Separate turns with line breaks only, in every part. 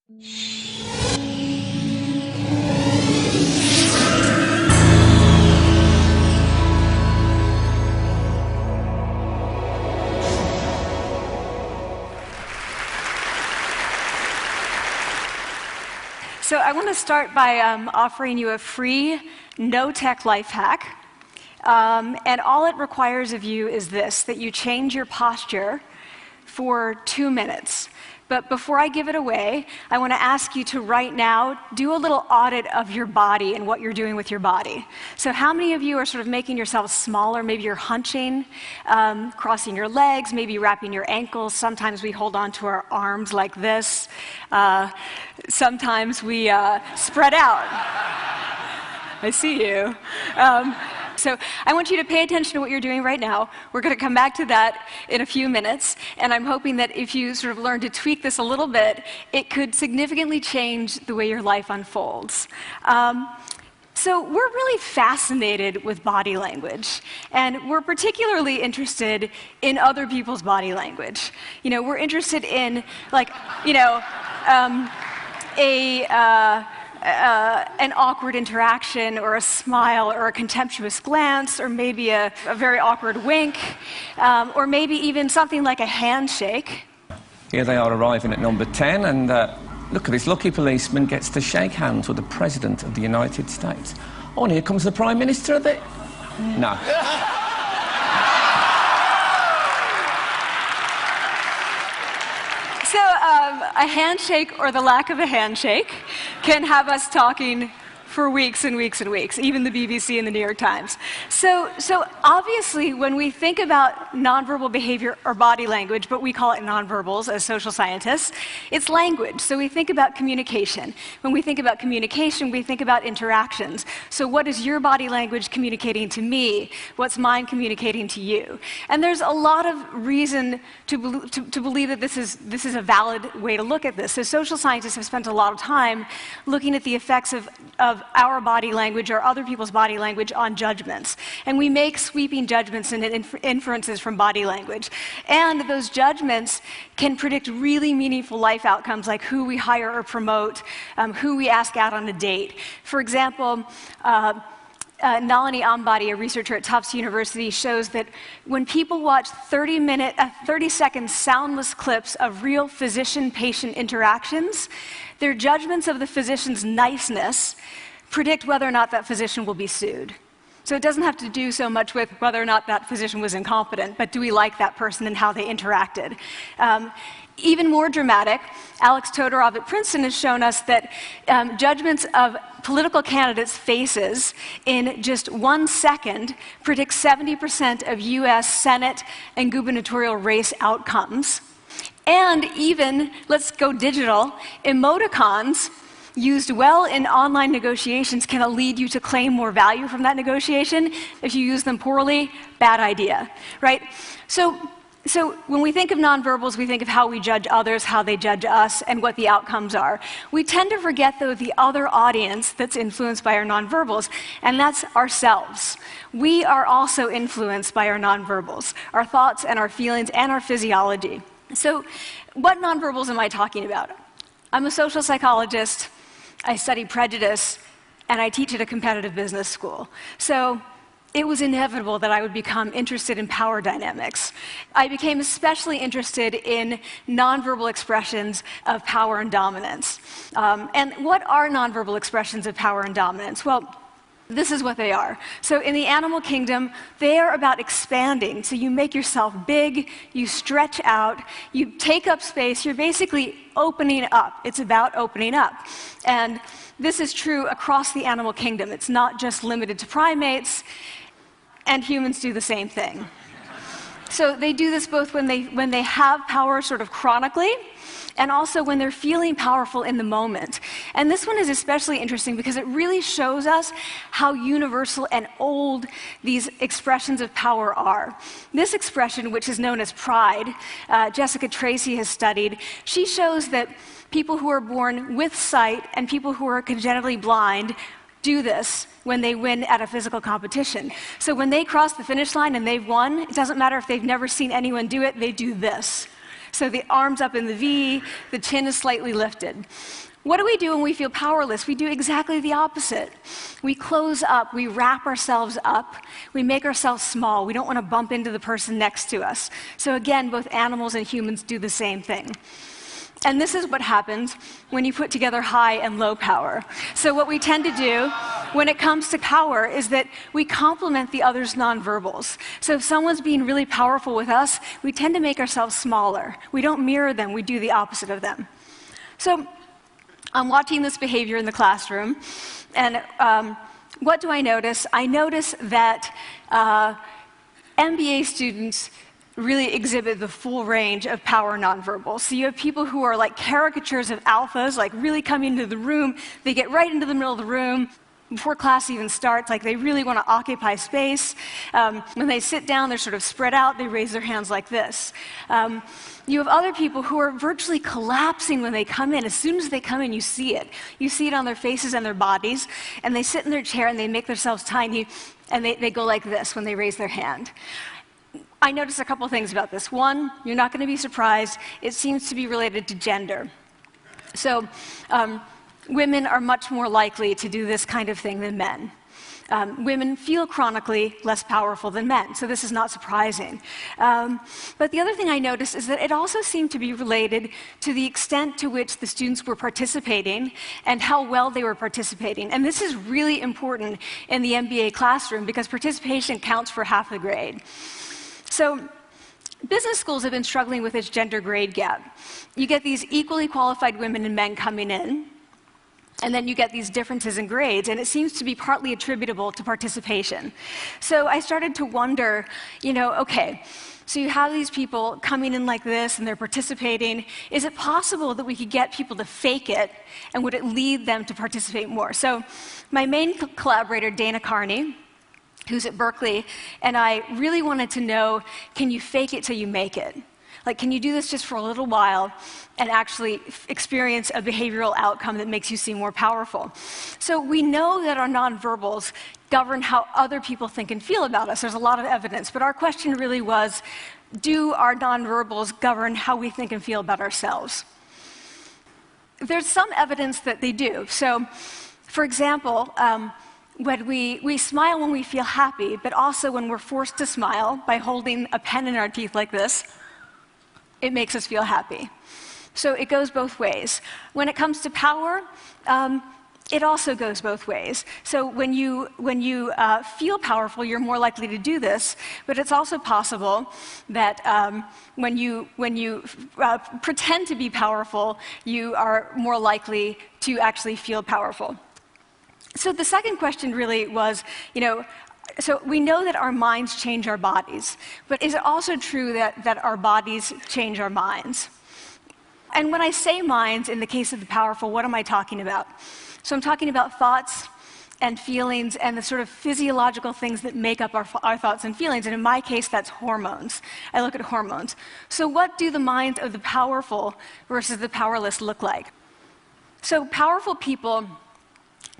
So I want to start by offering you a free, no-tech life hack. And all it requires of you is this, that you change your posture for 2 minutes. But before I give it away, I want to ask you to right now do a little audit of your body and what you're doing with your body. So how many of you are sort of making yourselves smaller? Maybe you're hunching, crossing your legs, maybe wrapping your ankles. Sometimes we hold on to our arms like this. Sometimes we spread out. I see you. So I want you to pay attention to what you're doing right now. We're going to come back to that in a few minutes, and I'm hoping that if you sort of learn to tweak this a little bit, it could significantly change the way your life unfolds. So we're really fascinated with body language, and we're particularly interested in other people's body language. You know, we're interested in, like, an awkward interaction, or a smile, or a contemptuous glance, or maybe a very awkward wink, or maybe even something like a handshake.
Here they are arriving at number 10, and look at this lucky policeman gets to shake hands with the President of the United States. Oh, and here comes the Prime Minister of the... No.
So a handshake, or the lack of a handshake, can have us talking for weeks and weeks and weeks, even the BBC and the New York Times. So obviously, when we think about nonverbal behavior or body language, but we call it nonverbals as social scientists, it's language. So we think about communication. When we think about communication, we think about interactions. So what is your body language communicating to me? What's mine communicating to you? And there's a lot of reason to believe that this is a valid way to look at this. So social scientists have spent a lot of time looking at the effects of our body language or other people's body language on judgments. And we make sweeping judgments and inferences from body language. And those judgments can predict really meaningful life outcomes, like who we hire or promote, who we ask out on a date. For example, Nalini Ambady, a researcher at Tufts University, shows that when people watch 30-second soundless clips of real physician-patient interactions, their judgments of the physician's niceness predict whether or not that physician will be sued. So it doesn't have to do so much with whether or not that physician was incompetent, but do we like that person and how they interacted? Even more dramatic, Alex Todorov at Princeton has shown us that judgments of political candidates' faces in just 1 second predict 70% of US Senate and gubernatorial race outcomes. And even, let's go digital, emoticons used well in online negotiations can lead you to claim more value from that negotiation. If you use them poorly, bad idea, right? So when we think of nonverbals, we think of how we judge others, how they judge us, and what the outcomes are. We tend to forget, though, the other audience that's influenced by our nonverbals, and that's ourselves. We are also influenced by our nonverbals, our thoughts and our feelings and our physiology. So what nonverbals am I talking about? I'm a social psychologist. I study prejudice, and I teach at a competitive business school. So it was inevitable that I would become interested in power dynamics. I became especially interested in nonverbal expressions of power and dominance. And what are nonverbal expressions of power and dominance? Well, this is what they are. So in the animal kingdom, they are about expanding. So you make yourself big, you stretch out, you take up space, you're basically opening up. It's about opening up. And this is true across the animal kingdom. It's not just limited to primates, and humans do the same thing. So they do this both when they have power sort of chronically, and also when they're feeling powerful in the moment. And this one is especially interesting because it really shows us how universal and old these expressions of power are. This expression, which is known as pride, Jessica Tracy has studied, she shows that people who are born with sight and people who are congenitally blind do this when they win at a physical competition. So when they cross the finish line and they've won, it doesn't matter if they've never seen anyone do it, they do this. So the arms up in the V, the chin is slightly lifted. What do we do when we feel powerless? We do exactly the opposite. We close up, we wrap ourselves up, we make ourselves small. We don't want to bump into the person next to us. So again, both animals and humans do the same thing. And this is what happens when you put together high and low power. So what we tend to do when it comes to power is that we complement the other's nonverbals. So if someone's being really powerful with us, we tend to make ourselves smaller. We don't mirror them, we do the opposite of them. So I'm watching this behavior in the classroom, and what do I notice? I notice that MBA students really exhibit the full range of power nonverbals. So you have people who are like caricatures of alphas, like really coming into the room. They get right into the middle of the room before class even starts, like they really want to occupy space. When they sit down, they're sort of spread out. They raise their hands like this. You have other people who are virtually collapsing when they come in. As soon as they come in, you see it. You see it on their faces and their bodies, and they sit in their chair and they make themselves tiny, and they go like this when they raise their hand. I noticed a couple things about this. One, you're not going to be surprised. It seems to be related to gender. So women are much more likely to do this kind of thing than men. Women feel chronically less powerful than men, so this is not surprising. But the other thing I noticed is that it also seemed to be related to the extent to which the students were participating and how well they were participating. And this is really important in the MBA classroom because participation counts for half the grade. So business schools have been struggling with this gender grade gap. You get these equally qualified women and men coming in, and then you get these differences in grades, and it seems to be partly attributable to participation. So I started to wonder, okay, so you have these people coming in like this, and they're participating. Is it possible that we could get people to fake it, and would it lead them to participate more? So my main collaborator, Dana Carney, who's at Berkeley, and I really wanted to know, can you fake it till you make it? Like, can you do this just for a little while and actually experience a behavioral outcome that makes you seem more powerful? So we know that our nonverbals govern how other people think and feel about us. There's a lot of evidence, but our question really was, do our nonverbals govern how we think and feel about ourselves? There's some evidence that they do. So, for example, when we smile when we feel happy, but also when we're forced to smile by holding a pen in our teeth like this, it makes us feel happy. So it goes both ways. When it comes to power, it also goes both ways. So when you feel powerful, you're more likely to do this, but it's also possible that when you pretend to be powerful, you are more likely to actually feel powerful. So the second question really was, so we know that our minds change our bodies, but is it also true that our bodies change our minds? And when I say minds, in the case of the powerful, what am I talking about? So I'm talking about thoughts and feelings and the sort of physiological things that make up our thoughts and feelings. And in my case, that's hormones. I look at hormones. So what do the minds of the powerful versus the powerless look like? So powerful people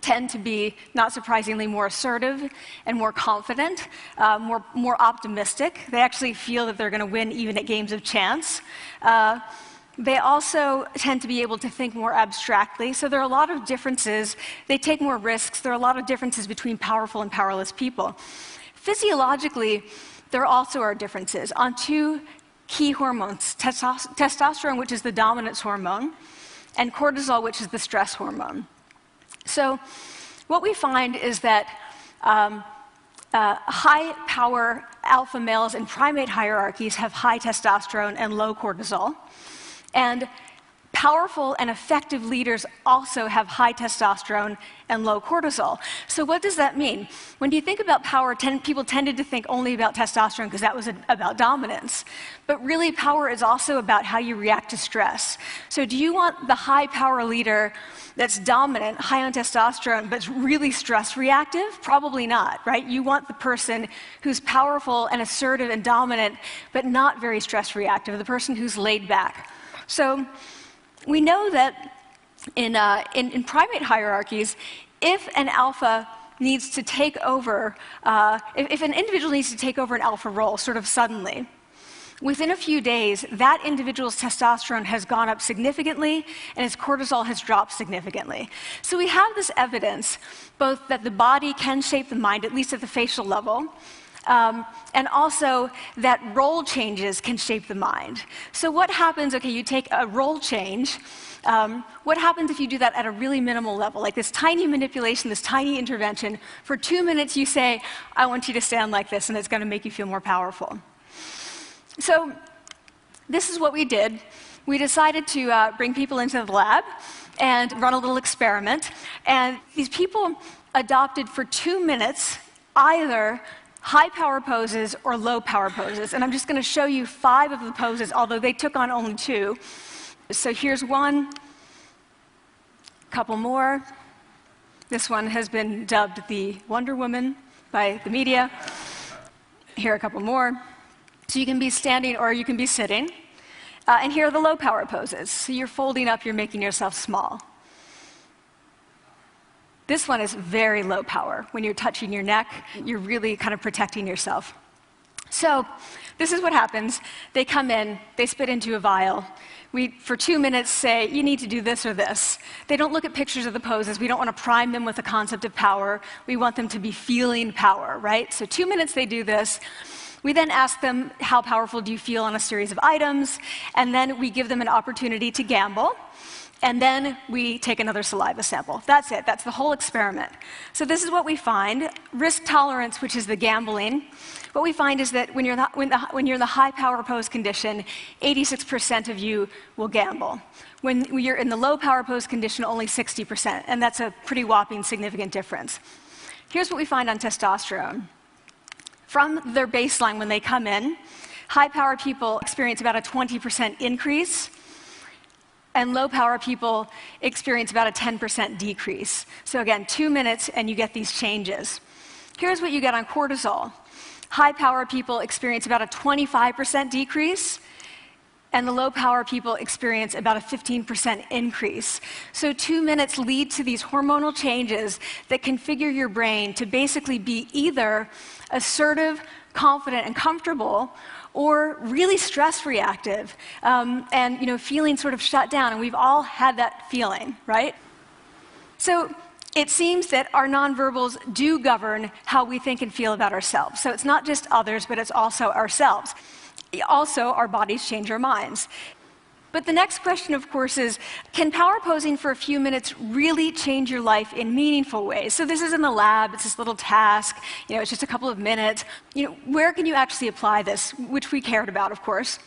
tend to be, not surprisingly, more assertive and more confident, more optimistic. They actually feel that they're going to win even at games of chance. They also tend to be able to think more abstractly. So there are a lot of differences. They take more risks. There are a lot of differences between powerful and powerless people. Physiologically, there also are differences on two key hormones, testosterone, which is the dominance hormone, and cortisol, which is the stress hormone. So what we find is that high-power alpha males in primate hierarchies have high testosterone and low cortisol. And powerful and effective leaders also have high testosterone and low cortisol. So what does that mean? When you think about power, people tended to think only about testosterone because that was about dominance. But really, power is also about how you react to stress. So do you want the high-power leader that's dominant, high on testosterone, but really stress reactive? Probably not, right? You want the person who's powerful and assertive and dominant, but not very stress reactive, the person who's laid back. So we know that in primate hierarchies, if an alpha needs to take over, if an individual needs to take over an alpha role sort of suddenly, within a few days, that individual's testosterone has gone up significantly and his cortisol has dropped significantly. So we have this evidence, both that the body can shape the mind, at least at the facial level, and also that role changes can shape the mind. So what happens, okay, you take a role change, what happens if you do that at a really minimal level, like this tiny manipulation, this tiny intervention? For 2 minutes you say, I want you to stand like this, and it's going to make you feel more powerful. So this is what we did. We decided to bring people into the lab and run a little experiment. And these people adopted for 2 minutes either high power poses or low power poses. And I'm just going to show you 5 of the poses, although they took on only 2. So here's one, a couple more. This one has been dubbed the Wonder Woman by the media. Here are a couple more. So you can be standing or you can be sitting. And here are the low power poses. So you're folding up, you're making yourself small. This one is very low power. When you're touching your neck, you're really kind of protecting yourself. So this is what happens. They come in, they spit into a vial. We, for 2 minutes, say, you need to do this or this. They don't look at pictures of the poses. We don't want to prime them with the concept of power. We want them to be feeling power, right? So 2 minutes they do this. We then ask them, how powerful do you feel on a series of items? And then we give them an opportunity to gamble. And then we take another saliva sample. That's it. That's the whole experiment. So this is what we find. Risk tolerance, which is the gambling. What we find is that when you're in the high power pose condition, 86% of you will gamble. When you're in the low power pose condition, only 60%. And that's a pretty whopping significant difference. Here's what we find on testosterone. From their baseline when they come in, high power people experience about a 20% increase, and low power people experience about a 10% decrease. So again, 2 minutes and you get these changes. Here's what you get on cortisol. High power people experience about a 25% decrease, and the low power people experience about a 15% increase. So 2 minutes lead to these hormonal changes that configure your brain to basically be either assertive, confident, and comfortable, or really stress reactive, and feeling sort of shut down. And we've all had that feeling, right? So it seems that our nonverbals do govern how we think and feel about ourselves. So it's not just others, but it's also ourselves. Also, our bodies change our minds. But the next question, of course, is, can power posing for a few minutes really change your life in meaningful ways? So this is in the lab, it's this little task, it's just a couple of minutes. Where can you actually apply this, which we cared about, of course.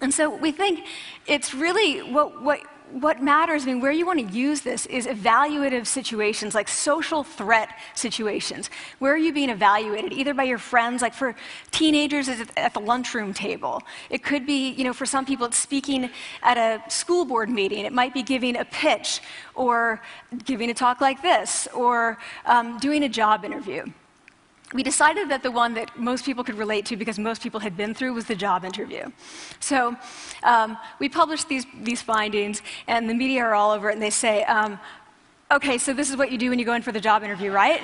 And so we think it's really what matters, where you want to use this is evaluative situations, like social threat situations. Where are you being evaluated? Either by your friends, like for teenagers, it's at the lunchroom table. It could be, for some people, it's speaking at a school board meeting. It might be giving a pitch, or giving a talk like this, or doing a job interview. We decided that the one that most people could relate to, because most people had been through, was the job interview. So we published these findings, and the media are all over it, and they say, okay, so this is what you do when you go in for the job interview, right?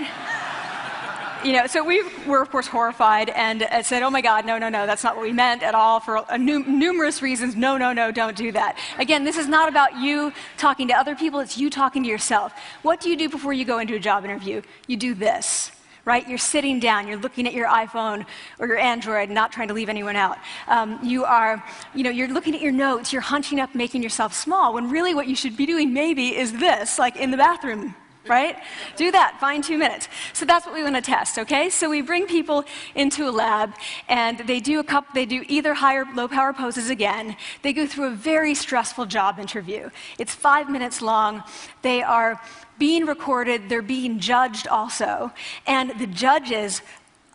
So we were, of course, horrified and said, oh my God, no, that's not what we meant at all, for numerous reasons. No, don't do that. Again, this is not about you talking to other people, it's you talking to yourself. What do you do before you go into a job interview? You do this. Right? You're sitting down, you're looking at your iPhone or your Android, not trying to leave anyone out. You're looking at your notes, you're hunching up, making yourself small, when really what you should be doing maybe is this, like in the bathroom, right? Do that, find 2 minutes. So that's what we want to test, okay? So we bring people into a lab, and they do either high or low power poses again. They go through a very stressful job interview. It's 5 minutes long. They are being recorded, they're being judged also, and the judges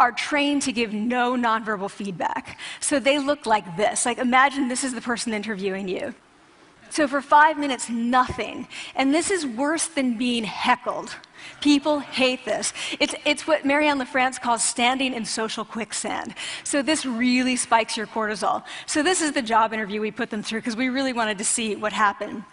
are trained to give no nonverbal feedback. So they look like this. Like, imagine this is the person interviewing you. So for 5 minutes, nothing. And this is worse than being heckled. People hate this. It's what Marianne LaFrance calls standing in social quicksand. So this really spikes your cortisol. So this is the job interview we put them through, because we really wanted to see what happened.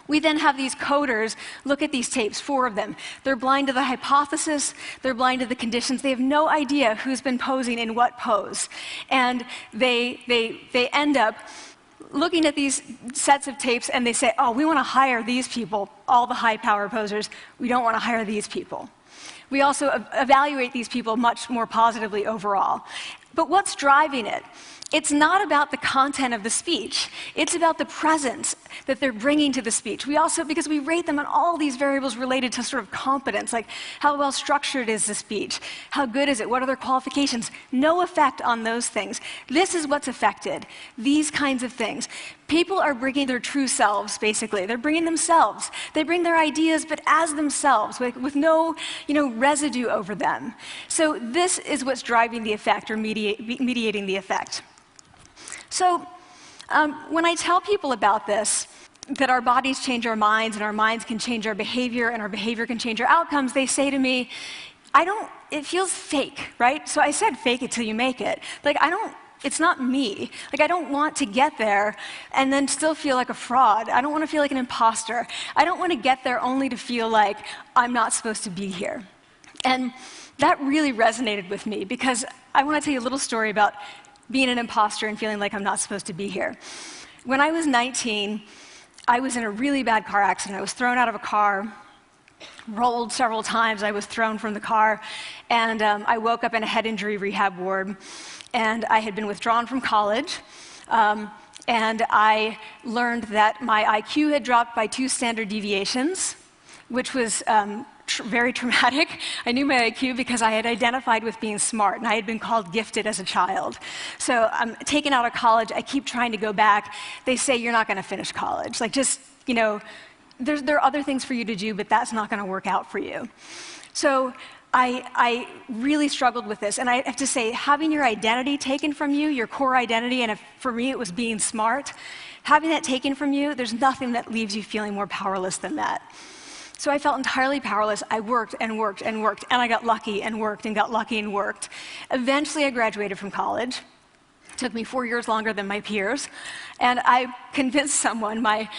We then have these coders look at these tapes, 4 of them. They're blind to the hypothesis, they're blind to the conditions. They have no idea who's been posing in what pose. And they end up looking at these sets of tapes and they say, oh, we want to hire these people, all the high power posers. We don't want to hire these people. We also evaluate these people much more positively overall. But what's driving it? It's not about the content of the speech. It's about the presence that they're bringing to the speech. We also, because we rate them on all these variables related to sort of competence, like how well structured is the speech? How good is it? What are their qualifications? No effect on those things. This is what's affected. These kinds of things. People are bringing their true selves, basically. They're bringing themselves. They bring their ideas, but as themselves, with no, residue over them. So this is what's driving the effect or mediating the effect. So when I tell people about this, that our bodies change our minds and our minds can change our behavior and our behavior can change our outcomes, they say to me, it feels fake, right? So I said fake it till you make it. It's not me. I don't want to get there and then still feel like a fraud. I don't want to feel like an imposter. I don't want to get there only to feel like I'm not supposed to be here. And that really resonated with me because I want to tell you a little story about being an imposter and feeling like I'm not supposed to be here. When I was 19, I was in a really bad car accident. I was thrown out of a car, rolled several times. I was thrown from the car, and I woke up in a head injury rehab ward. And I had been withdrawn from college, and I learned that my IQ had dropped by 2 standard deviations, which was very traumatic. I knew my IQ because I had identified with being smart, and I had been called gifted as a child. So I'm taken out of college. I keep trying to go back. They say, you're not going to finish college. There are other things for you to do, but that's not going to work out for you. So I really struggled with this, and I have to say, having your identity taken from you, your core identity, and for me it was being smart, having that taken from you, there's nothing that leaves you feeling more powerless than that. So I felt entirely powerless. I worked and worked and worked, and I got lucky and worked and got lucky and worked. Eventually I graduated from college. It took me 4 years longer than my peers. And I convinced someone, my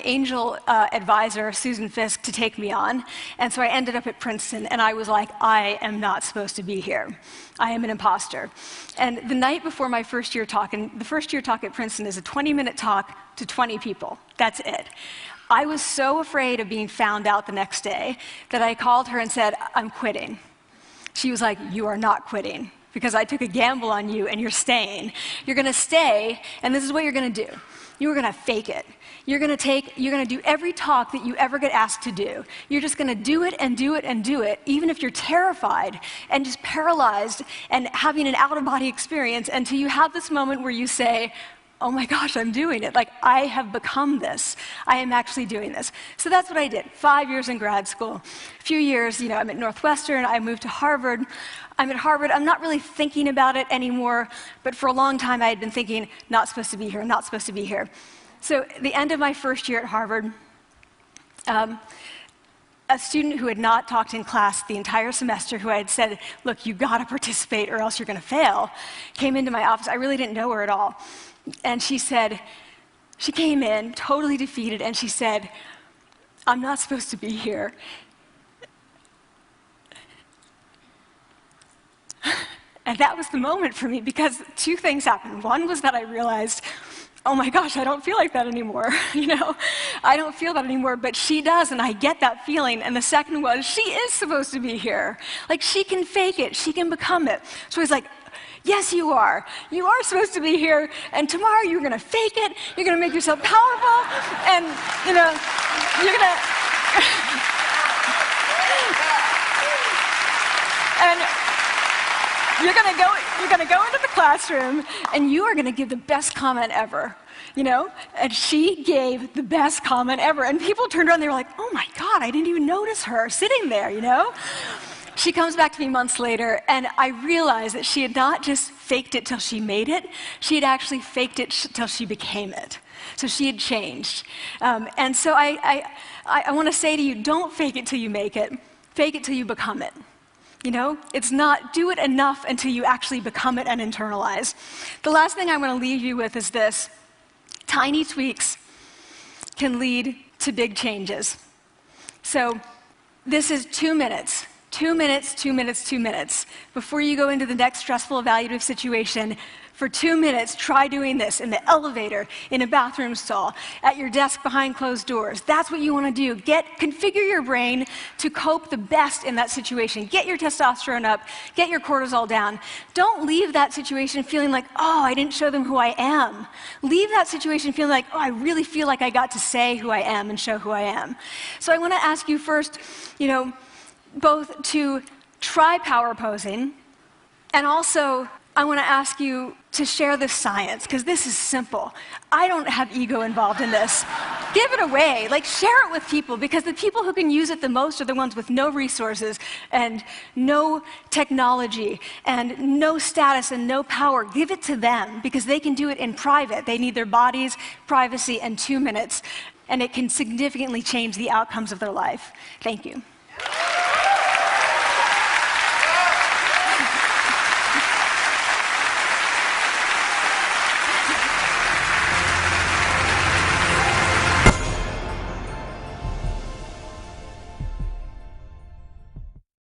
angel advisor, Susan Fisk, to take me on. And so I ended up at Princeton, and I was like, I am not supposed to be here. I am an imposter. And the night before my first year talk, and the first year talk at Princeton is a 20-minute talk to 20 people. That's it. I was so afraid of being found out the next day that I called her and said, I'm quitting. She was like, you are not quitting, because I took a gamble on you and you're staying. You're going to stay, and this is what you're going to do. You're going to fake it. You're going to do every talk that you ever get asked to do. You're just going to do it and do it and do it, even if you're terrified and just paralyzed and having an out-of-body experience until you have this moment where you say, oh my gosh, I'm doing it. I have become this. I am actually doing this. So that's what I did. 5 years in grad school. A few years, I'm at Northwestern. I moved to Harvard. I'm at Harvard. I'm not really thinking about it anymore, but for a long time I had been thinking, not supposed to be here, not supposed to be here. So at the end of my first year at Harvard, a student who had not talked in class the entire semester, who I had said, look, you got to participate or else you're going to fail, came into my office. I really didn't know her at all. And she came in totally defeated, and she said, I'm not supposed to be here. And that was the moment for me, because 2 things happened. One was that I realized, oh my gosh, I don't feel like that anymore. I don't feel that anymore, but she does, and I get that feeling. And the second was, she is supposed to be here. She can fake it, she can become it. So I was like, yes, you are. You are supposed to be here, and tomorrow you're going to fake it, you're going to make yourself powerful, and, you're going to... and you're going to go into the classroom, and you are going to give the best comment ever. And she gave the best comment ever. And people turned around, they were like, oh my God, I didn't even notice her sitting there, She comes back to me months later, and I realized that she had not just faked it till she made it, she had actually faked it till she became it. So she had changed. And so I want to say to you, don't fake it till you make it. Fake it till you become it. It's not do it enough until you actually become it and internalize. The last thing I want to leave you with is this. Tiny tweaks can lead to big changes. So this is 2 minutes. 2 minutes, 2 minutes, 2 minutes. Before you go into the next stressful, evaluative situation, for 2 minutes, try doing this in the elevator, in a bathroom stall, at your desk behind closed doors. That's what you want to do. Configure your brain to cope the best in that situation. Get your testosterone up, get your cortisol down. Don't leave that situation feeling like, oh, I didn't show them who I am. Leave that situation feeling like, oh, I really feel like I got to say who I am and show who I am. So I want to ask you first, both to try power posing, and also I want to ask you to share the science, because this is simple. I don't have ego involved in this. Give it away. Share it with people, because the people who can use it the most are the ones with no resources and no technology and no status and no power. Give it to them, because they can do it in private. They need their bodies, privacy, and 2 minutes, and it can significantly change the outcomes of their life. Thank you.